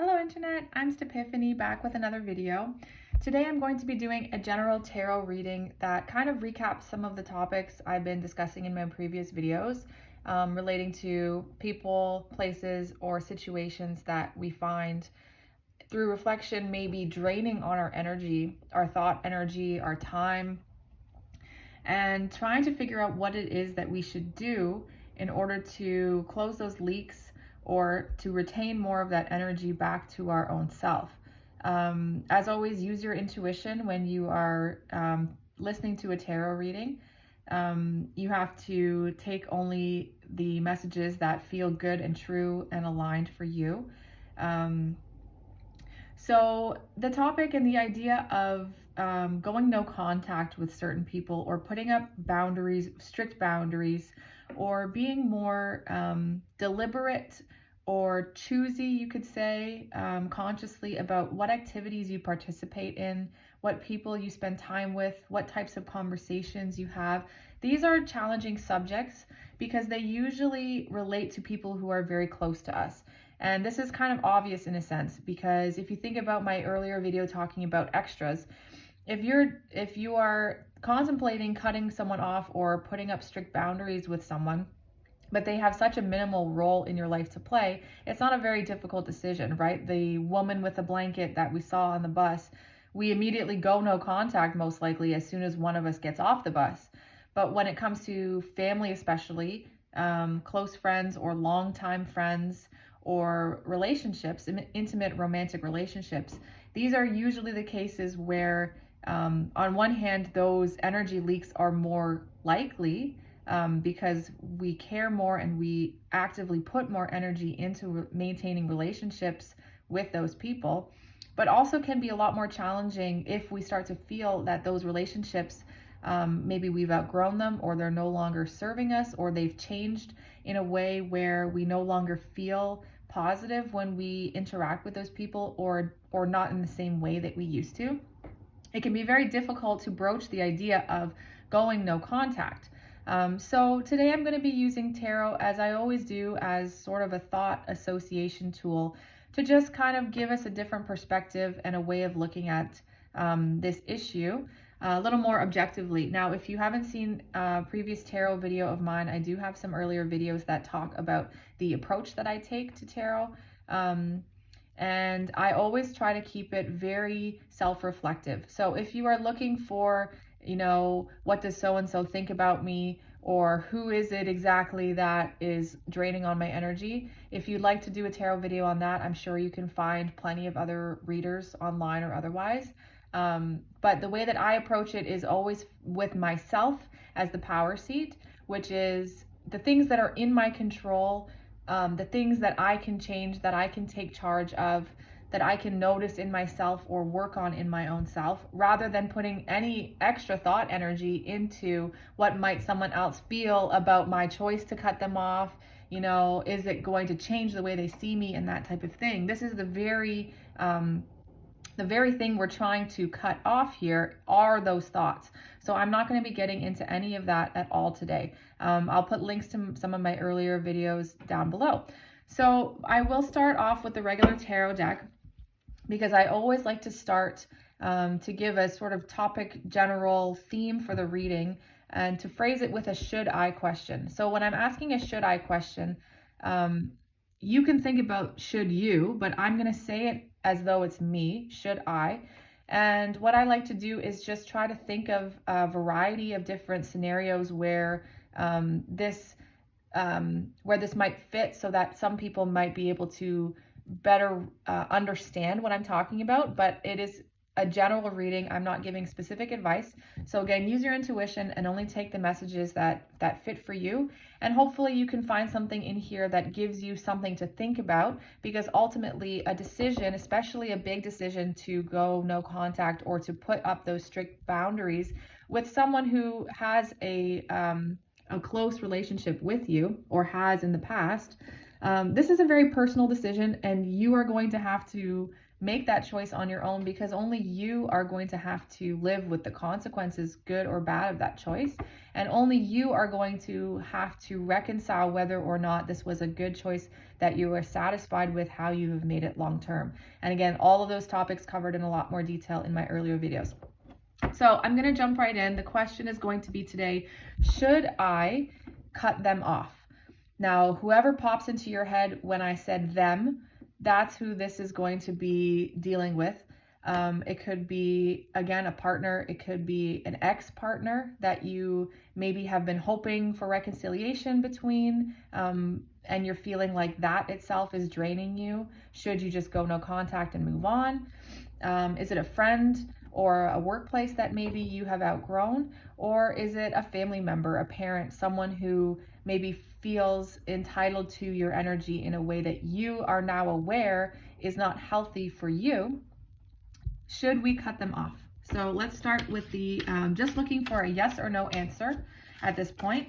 Hello Internet, I'm Stephanie back with another video. Today I'm going to be doing a general tarot reading that kind of recaps some of the topics I've been discussing in my previous videos relating to people, places, or situations that we find through reflection may be draining on our energy, our thought energy, our time, and trying to figure out what it is that we should do in order to close those leaks or to retain more of that energy back to our own self. As always, use your intuition when you are listening to a tarot reading. You have to take only the messages that feel good and true and aligned for you. So the topic and the idea of going no contact with certain people, or putting up boundaries, strict boundaries, or being more deliberate or choosy, you could say, consciously about what activities you participate in, what people you spend time with, what types of conversations you have. These are challenging subjects because they usually relate to people who are very close to us. And this is kind of obvious in a sense, because if you think about my earlier video talking about extras, if you are contemplating cutting someone off or putting up strict boundaries with someone, but they have such a minimal role in your life to play, it's not a very difficult decision, right? The woman with the blanket that we saw on the bus, we immediately go no contact most likely as soon as one of us gets off the bus. But when it comes to family, especially close friends or longtime friends, or relationships, intimate romantic relationships, these are usually the cases where on one hand those energy leaks are more likely because we care more and we actively put more energy into maintaining relationships with those people, but also can be a lot more challenging if we start to feel that those relationships, maybe we've outgrown them, or they're no longer serving us, or they've changed in a way where we no longer feel positive when we interact with those people, or not in the same way that we used to. It can be very difficult to broach the idea of going no contact. So today I'm going to be using tarot, as I always do, as sort of a thought association tool to just kind of give us a different perspective and a way of looking at this issue a little more objectively. Now, if you haven't seen a previous tarot video of mine, I do have some earlier videos that talk about the approach that I take to tarot. And I always try to keep it very self-reflective. So if you are looking for, what does so-and-so think about me? Or who is it exactly that is draining on my energy? If you'd like to do a tarot video on that, I'm sure you can find plenty of other readers online or otherwise. But the way that I approach it is always with myself as the power seat, which is the things that are in my control, the things that I can change, that I can take charge of, that I can notice in myself or work on in my own self, rather than putting any extra thought energy into what might someone else feel about my choice to cut them off. Is it going to change the way they see me, and that type of thing. This is the very thing we're trying to cut off here are those thoughts. So I'm not going to be getting into any of that at all today. I'll put links to some of my earlier videos down below. So I will start off with the regular tarot deck, because I always like to start to give a sort of topic, general theme for the reading, and to phrase it with a should I question. So when I'm asking a should I question, you can think about should you, but I'm going to say it as though it's me, should I. And what I like to do is just try to think of a variety of different scenarios where this might fit, so that some people might be able to better understand what I'm talking about. But it is a general reading. I'm not giving specific advice. So again, use your intuition and only take the messages that fit for you. And hopefully you can find something in here that gives you something to think about, because ultimately a decision, especially a big decision to go no contact or to put up those strict boundaries with someone who has a close relationship with you, or has in the past, This is a very personal decision, and you are going to have to make that choice on your own, because only you are going to have to live with the consequences, good or bad, of that choice. And only you are going to have to reconcile whether or not this was a good choice, that you are satisfied with how you have made it long term. And again, all of those topics covered in a lot more detail in my earlier videos. So I'm going to jump right in. The question is going to be today, should I cut them off? Now, whoever pops into your head when I said them, that's who this is going to be dealing with. It could be, again, a partner. It could be an ex-partner that you maybe have been hoping for reconciliation between, and you're feeling like that itself is draining you. Should you just go no contact and move on? Is it a friend or a workplace that maybe you have outgrown? Or is it a family member, a parent, someone who maybe feels entitled to your energy in a way that you are now aware is not healthy for you? Should we cut them off? So let's start with the just looking for a yes or no answer at this point.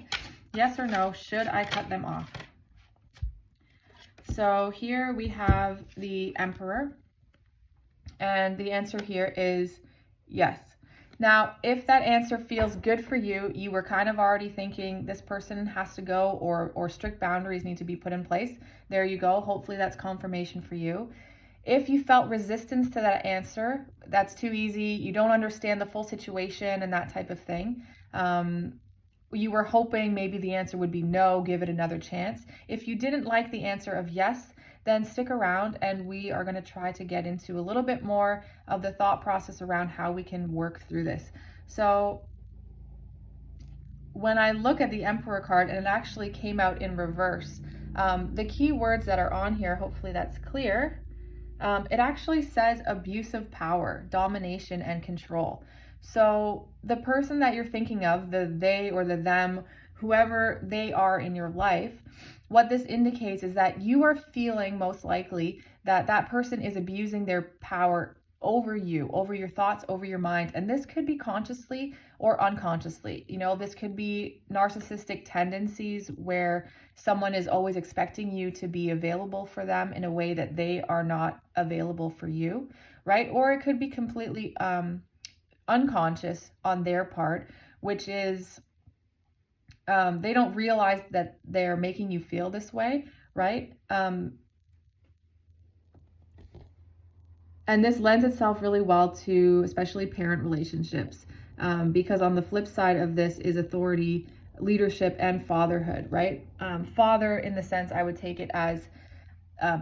Yes or no, should I cut them off? So here we have the Emperor, and the answer here is yes. Now, if that answer feels good for you, you were kind of already thinking this person has to go, or strict boundaries need to be put in place. There you go. Hopefully that's confirmation for you. If you felt resistance to that answer, that's too easy, you don't understand the full situation and that type of thing. You were hoping maybe the answer would be no, give it another chance. If you didn't like the answer of yes, then stick around, and we are going to try to get into a little bit more of the thought process around how we can work through this. So when I look at the Emperor card, and it actually came out in reverse, the key words that are on here, hopefully that's clear. It actually says abuse of power, domination, and control. So the person that you're thinking of, the they or the them, whoever they are in your life, what this indicates is that you are feeling most likely that that person is abusing their power over you, over your thoughts, over your mind. And this could be consciously or unconsciously. You know, this could be narcissistic tendencies where someone is always expecting you to be available for them in a way that they are not available for you, right? Or it could be completely unconscious on their part, which is they don't realize that they're making you feel this way, right? And this lends itself really well to especially parent relationships, because on the flip side of this is authority, leadership, and fatherhood, right? Father, in the sense I would take it as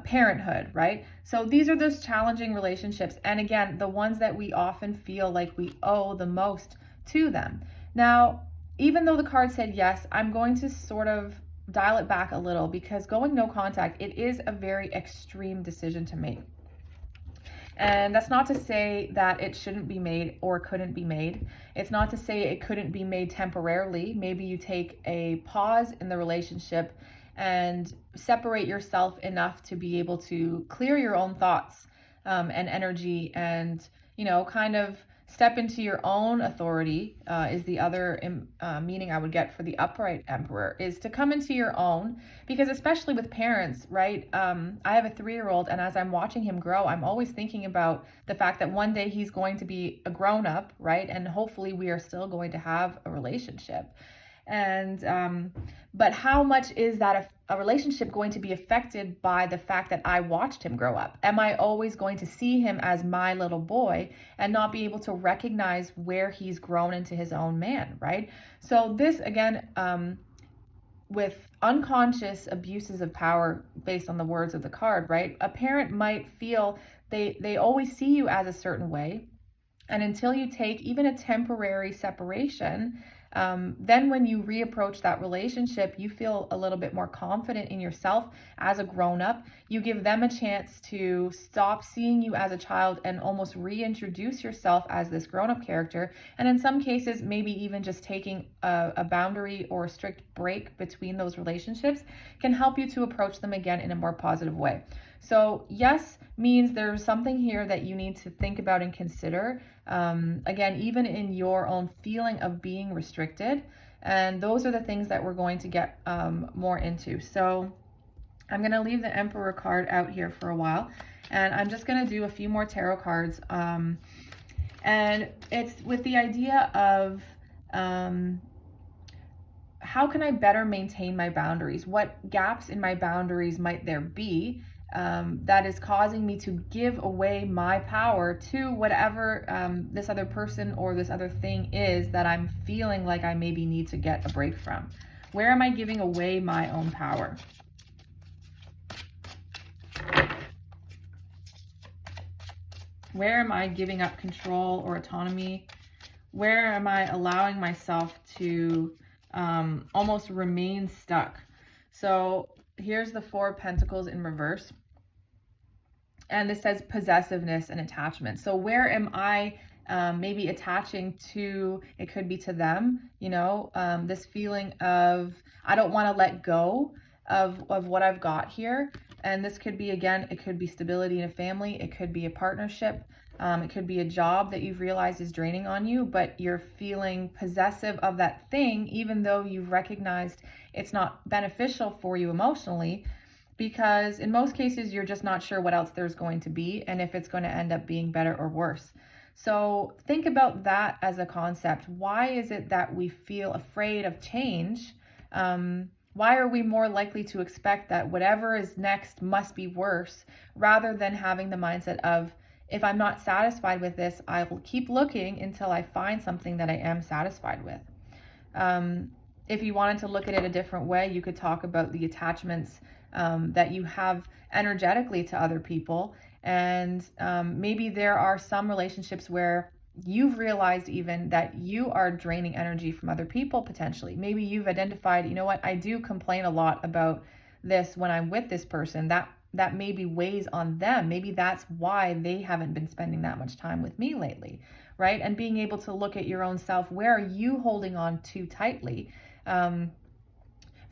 parenthood, right? So these are those challenging relationships. And again, the ones that we often feel like we owe the most to them. Now, even though the card said yes, I'm going to sort of dial it back a little, because going no contact, it is a very extreme decision to make. And that's not to say that it shouldn't be made or couldn't be made. It's not to say it couldn't be made temporarily. Maybe you take a pause in the relationship and separate yourself enough to be able to clear your own thoughts and energy, and, you know, kind of step into your own authority, is the other meaning I would get for the upright Emperor, is to come into your own. Because especially with parents, right? I have a 3-year-old, and as I'm watching him grow, I'm always thinking about the fact that one day he's going to be a grown-up, right? And hopefully we are still going to have a relationship. And but how much is that a relationship going to be affected by the fact that I watched him grow up? Am I always going to see him as my little boy and not be able to recognize where he's grown into his own man, right? So this, again, with unconscious abuses of power based on the words of the card, right? A parent might feel they always see you as a certain way, and until you take even a temporary separation, then when you reapproach that relationship, you feel a little bit more confident in yourself as a grown-up. You give them a chance to stop seeing you as a child and almost reintroduce yourself as this grown-up character. And in some cases, maybe even just taking a boundary or a strict break between those relationships can help you to approach them again in a more positive way. So yes means there's something here that you need to think about and consider. Again, even in your own feeling of being restricted. And those are the things that we're going to get more into. So I'm going to leave the Emperor card out here for a while, and I'm just going to do a few more tarot cards. And it's with the idea of how can I better maintain my boundaries? What gaps in my boundaries might there be that is causing me to give away my power to whatever this other person or this other thing is that I'm feeling like I maybe need to get a break from? Where am I giving away my own power? Where am I giving up control or autonomy? Where am I allowing myself to almost remain stuck? So here's the Four of Pentacles in reverse. And this says possessiveness and attachment. So where am I maybe attaching to? It could be to them, you know, this feeling of I don't want to let go of what I've got here. And this could be, again, it could be stability in a family. It could be a partnership. It could be a job that you've realized is draining on you, but you're feeling possessive of that thing, even though you've recognized it's not beneficial for you emotionally, because in most cases, you're just not sure what else there's going to be and if it's going to end up being better or worse. So think about that as a concept. Why is it that we feel afraid of change? Why are we more likely to expect that whatever is next must be worse, rather than having the mindset of, if I'm not satisfied with this, I will keep looking until I find something that I am satisfied with. If you wanted to look at it a different way, you could talk about the attachments that you have energetically to other people. And maybe there are some relationships where you've realized even that you are draining energy from other people potentially. Maybe you've identified, you know what, I do complain a lot about this when I'm with this person. That maybe weighs on them. Maybe that's why they haven't been spending that much time with me lately, right? And being able to look at your own self, where are you holding on too tightly?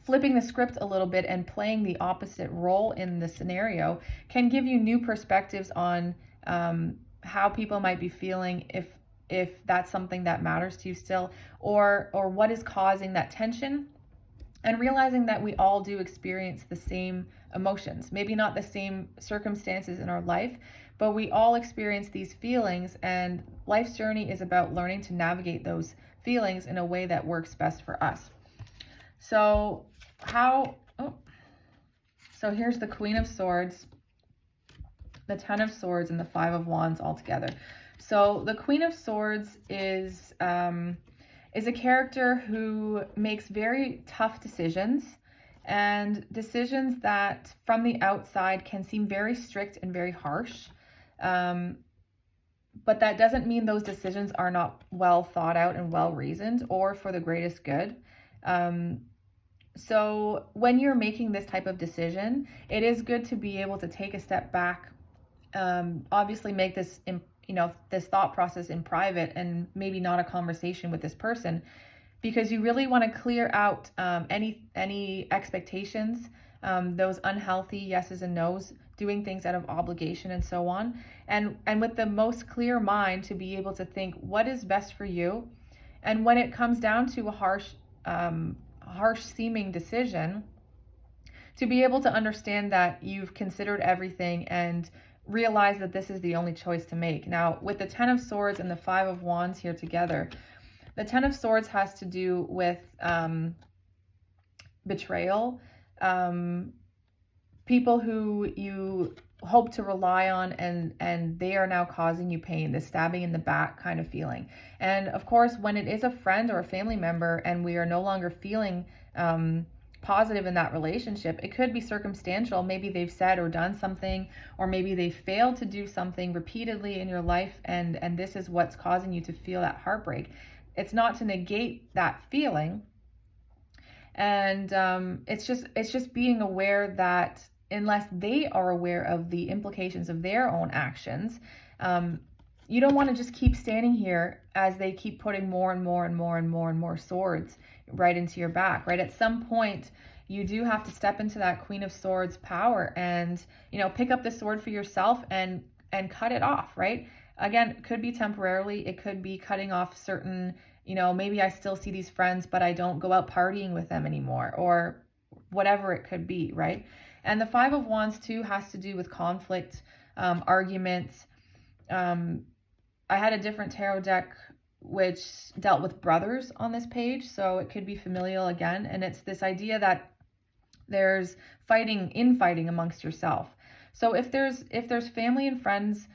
Flipping the script a little bit and playing the opposite role in the scenario can give you new perspectives on how people might be feeling, if that's something that matters to you still, or what is causing that tension. And realizing that we all do experience the same emotions, maybe not the same circumstances in our life, but we all experience these feelings, and life's journey is about learning to navigate those feelings in a way that works best for us. So so here's the Queen of Swords, the Ten of Swords, and the Five of Wands all together. So the Queen of Swords is a character who makes very tough decisions, and decisions that from the outside can seem very strict and very harsh. But that doesn't mean those decisions are not well thought out and well reasoned or for the greatest good. So when you're making this type of decision, it is good to be able to take a step back, obviously make this this thought process in private and maybe not a conversation with this person, because you really want to clear out any expectations, those unhealthy yeses and nos, doing things out of obligation and so on, and with the most clear mind to be able to think what is best for you. And when it comes down to a harsh seeming decision, to be able to understand that you've considered everything and realize that this is the only choice to make. Now, with the Ten of Swords and the Five of Wands here together, the Ten of Swords has to do with betrayal, people who you hope to rely on, and they are now causing you pain, the stabbing in the back kind of feeling. And of course, when it is a friend or a family member and we are no longer feeling positive in that relationship, it could be circumstantial. Maybe they've said or done something, or maybe they failed to do something repeatedly in your life, and this is what's causing you to feel that heartbreak. It's not to negate that feeling, and it's just being aware that unless they are aware of the implications of their own actions, you don't want to just keep standing here as they keep putting more and more and more and more and more swords right into your back, right? At some point, you do have to step into that Queen of Swords power and, pick up the sword for yourself and cut it off, right? Again, it could be temporarily. It could be cutting off certain, maybe I still see these friends, but I don't go out partying with them anymore, or whatever it could be, right? And the Five of Wands too has to do with conflict, arguments. I had a different tarot deck which dealt with brothers on this page, so it could be familial again. And it's this idea that there's infighting amongst yourself. So if there's family and friends,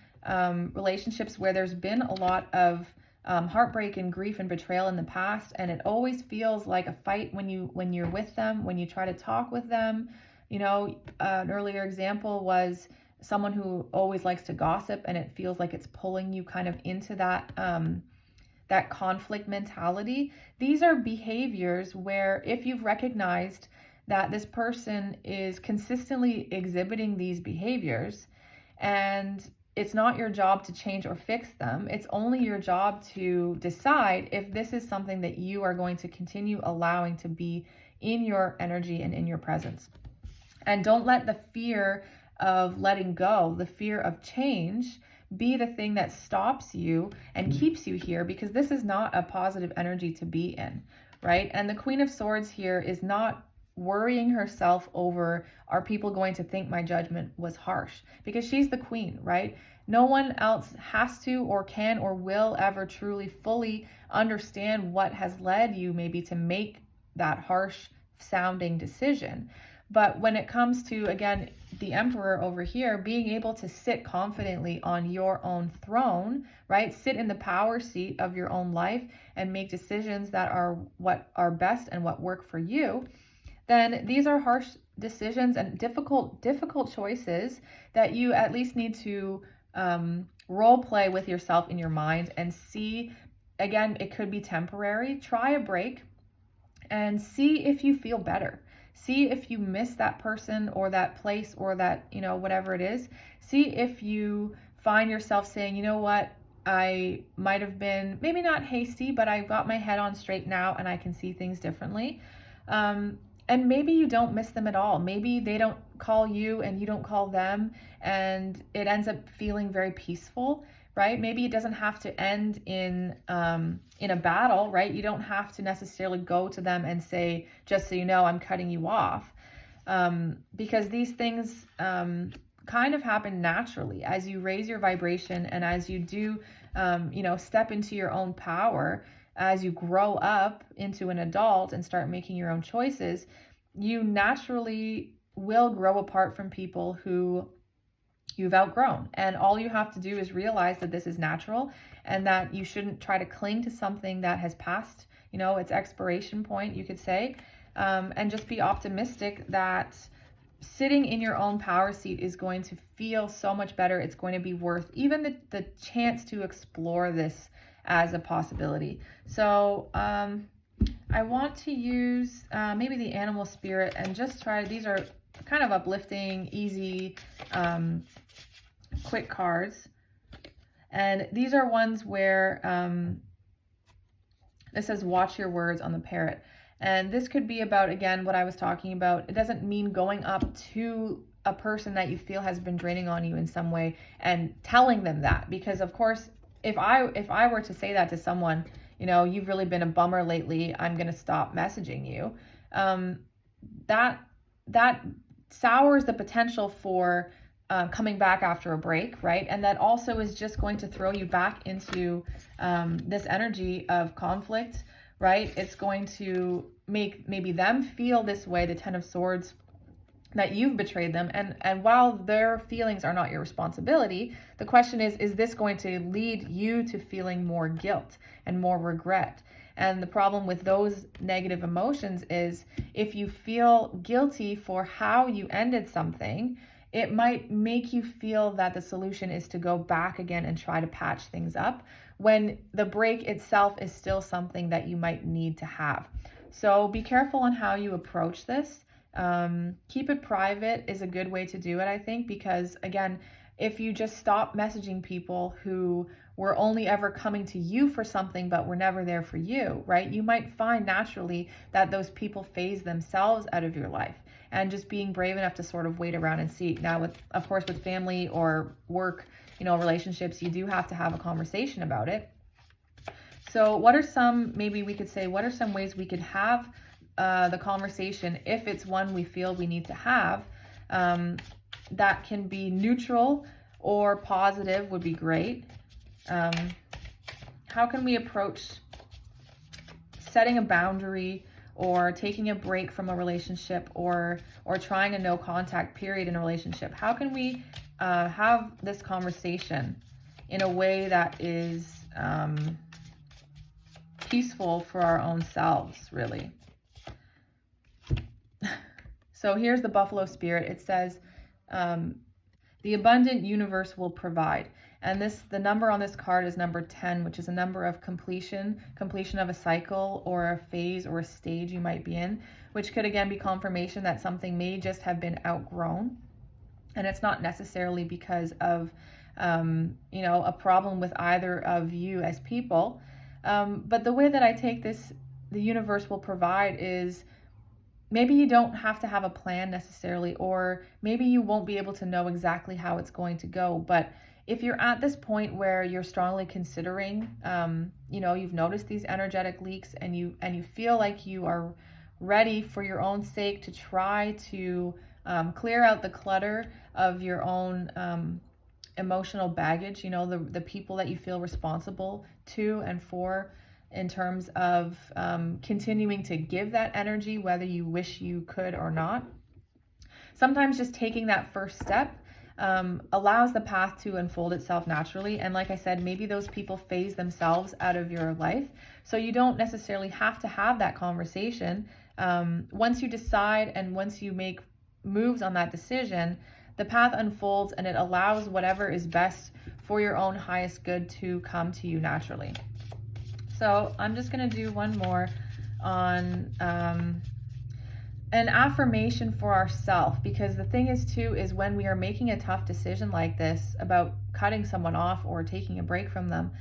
relationships where there's been a lot of heartbreak and grief and betrayal in the past, and it always feels like a fight when you're with them, when you try to talk with them. An earlier example was someone who always likes to gossip, and it feels like it's pulling you kind of into that conflict mentality. These are behaviors where, if you've recognized that this person is consistently exhibiting these behaviors, and it's not your job to change or fix them, it's only your job to decide if this is something that you are going to continue allowing to be in your energy and in your presence. And don't let the fear of letting go, the fear of change, be the thing that stops you and keeps you here, because this is not a positive energy to be in, right? And the Queen of Swords here is not worrying herself over, are people going to think my judgment was harsh? Because she's the queen, right? No one else has to or can or will ever truly fully understand what has led you maybe to make that harsh sounding decision. But when it comes to, again, the Emperor over here, being able to sit confidently on your own throne, right? Sit in the power seat of your own life and make decisions that are what are best and what work for you, then these are harsh decisions and difficult choices that you at least need to role play with yourself in your mind and see. Again, it could be temporary. Try a break and see if you feel better. See if you miss that person or that place or that, whatever it is. See if you find yourself saying, you know what, I might have been maybe not hasty, but I got my head on straight now and I can see things differently. And maybe you don't miss them at all. Maybe they don't call you and you don't call them, and it ends up feeling very peaceful, right? Maybe it doesn't have to end in a battle, right? You don't have to necessarily go to them and say, just so you know, I'm cutting you off. Because these things kind of happen naturally as you raise your vibration and as you do, step into your own power. As you grow up into an adult and start making your own choices, you naturally will grow apart from people who you've outgrown. And all you have to do is realize that this is natural and that you shouldn't try to cling to something that has passed, its expiration point, you could say, and just be optimistic that sitting in your own power seat is going to feel so much better. It's going to be worth even the chance to explore this as a possibility. So I want to use maybe the animal spirit and just try, these are kind of uplifting, easy, quick cards. And these are ones where it says watch your words on the parrot. And this could be about, again, what I was talking about. It doesn't mean going up to a person that you feel has been draining on you in some way and telling them that, because of course, if I were to say that to someone, you've really been a bummer lately, I'm going to stop messaging you. That sours the potential for coming back after a break, right? And that also is just going to throw you back into this energy of conflict, right? It's going to make maybe them feel this way, the Ten of Swords, that you've betrayed them. And while their feelings are not your responsibility, the question is this going to lead you to feeling more guilt and more regret? And the problem with those negative emotions is if you feel guilty for how you ended something, it might make you feel that the solution is to go back again and try to patch things up, when the break itself is still something that you might need to have. So be careful on how you approach this. Keep it private is a good way to do it, I think, because again, if you just stop messaging people who were only ever coming to you for something but were never there for you, right? You might find naturally that those people phase themselves out of your life, and just being brave enough to sort of wait around and see. Now, of course, with family or work, relationships, you do have to have a conversation about it. So what are some ways we could have the conversation, if it's one we feel we need to have, That can be neutral or positive would be great. How can we approach setting a boundary or taking a break from a relationship or trying a no contact period in a relationship? How can we have this conversation in a way that is peaceful for our own selves, really? So here's the Buffalo Spirit. It says, the abundant universe will provide. And the number on this card is number 10, which is a number of completion of a cycle or a phase or a stage you might be in, which could again be confirmation that something may just have been outgrown. And it's not necessarily because of, a problem with either of you as people. But the way that I take this, the universe will provide, is maybe you don't have to have a plan necessarily, or maybe you won't be able to know exactly how it's going to go. But if you're at this point where you're strongly considering, you've noticed these energetic leaks and you feel like you are ready for your own sake to try to clear out the clutter of your own emotional baggage, the people that you feel responsible to and for, in terms of continuing to give that energy, whether you wish you could or not. Sometimes just taking that first step allows the path to unfold itself naturally. And like I said, maybe those people phase themselves out of your life. So you don't necessarily have to have that conversation. Once you decide and once you make moves on that decision, the path unfolds and it allows whatever is best for your own highest good to come to you naturally. So I'm just going to do one more on an affirmation for ourselves, because the thing is too, is when we are making a tough decision like this about cutting someone off or taking a break from them,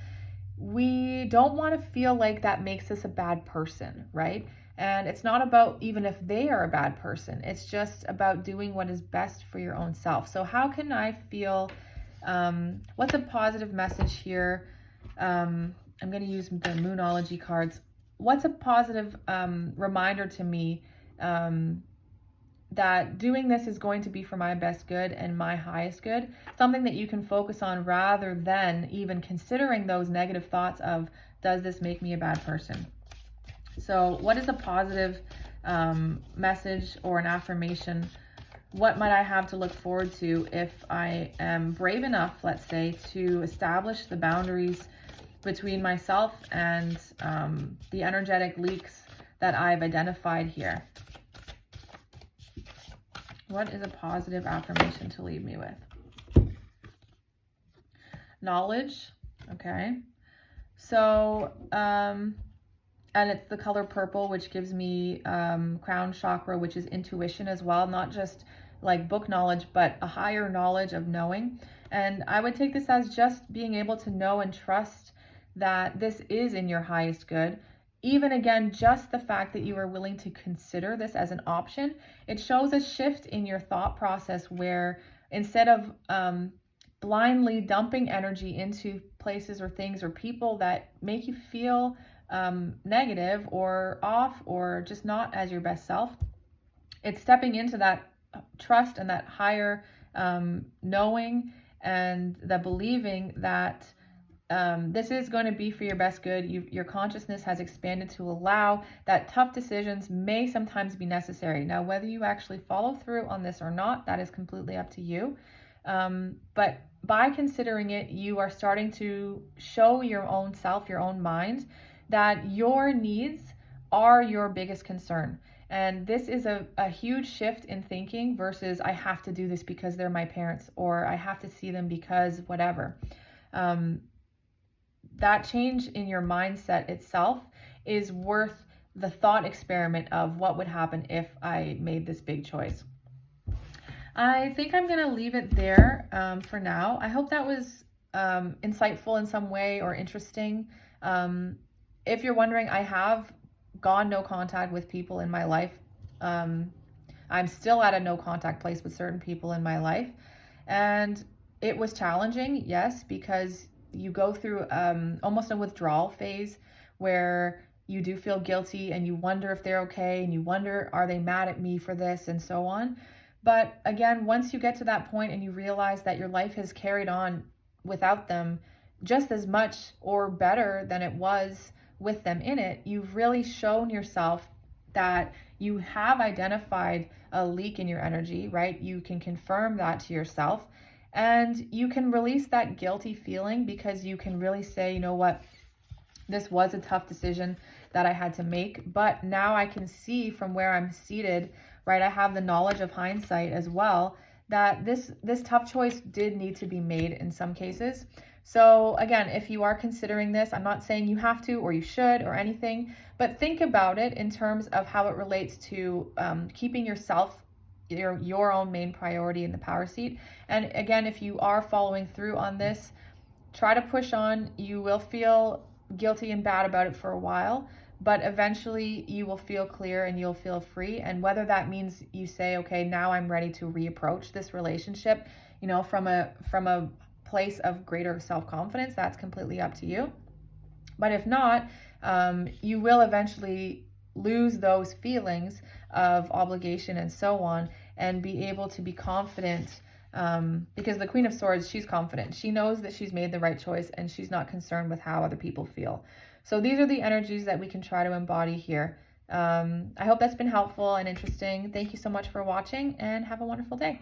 we don't want to feel like that makes us a bad person, right? And it's not about even if they are a bad person. It's just about doing what is best for your own self. So how can I feel, what's a positive message here? I'm going to use the Moonology cards. What's a positive reminder to me that doing this is going to be for my best good and my highest good? Something that you can focus on rather than even considering those negative thoughts of, does this make me a bad person? So what is a positive message or an affirmation? What might I have to look forward to if I am brave enough, let's say, to establish the boundaries between myself and the energetic leaks that I've identified here? What is a positive affirmation to leave me with? Knowledge. Okay. So, and it's the color purple, which gives me crown chakra, which is intuition as well, not just like book knowledge, but a higher knowledge of knowing. And I would take this as just being able to know and trust that this is in your highest good. Even again, just the fact that you are willing to consider this as an option, it shows a shift in your thought process where instead of blindly dumping energy into places or things or people that make you feel negative or off or just not as your best self, it's stepping into that trust and that higher knowing and the believing that this is going to be for your best good. Your consciousness has expanded to allow that tough decisions may sometimes be necessary. Now, whether you actually follow through on this or not, that is completely up to you. But by considering it, you are starting to show your own self, your own mind, that your needs are your biggest concern. And this is a huge shift in thinking versus I have to do this because they're my parents or I have to see them because whatever. That change in your mindset itself is worth the thought experiment of what would happen if I made this big choice. I think I'm going to leave it there for now. I hope that was insightful in some way or interesting. If you're wondering, I have gone no contact with people in my life. I'm still at a no contact place with certain people in my life. And it was challenging, yes, because you go through almost a withdrawal phase where you do feel guilty and you wonder if they're okay and you wonder, are they mad at me for this and so on. But again, once you get to that point and you realize that your life has carried on without them just as much or better than it was with them in it, you've really shown yourself that you have identified a leak in your energy, right? You can confirm that to yourself, and you can release that guilty feeling because you can really say, you know what, this was a tough decision that I had to make, but now I can see from where I'm seated, right? I have the knowledge of hindsight as well, that this tough choice did need to be made in some cases. So again, if you are considering this, I'm not saying you have to or you should or anything, but think about it in terms of how it relates to keeping yourself, your own main priority in the power seat. And again, if you are following through on this, try to push on. You will feel guilty and bad about it for a while, but eventually you will feel clear and you'll feel free. And whether that means you say, okay, now I'm ready to reapproach this relationship, you know, from a place of greater self-confidence, that's completely up to you. But if not, you will eventually lose those feelings of obligation and so on, and be able to be confident, because the Queen of Swords, she's confident. She knows that she's made the right choice and she's not concerned with how other people feel. So these are the energies that we can try to embody here. I hope that's been helpful and interesting. Thank you so much for watching, and have a wonderful day.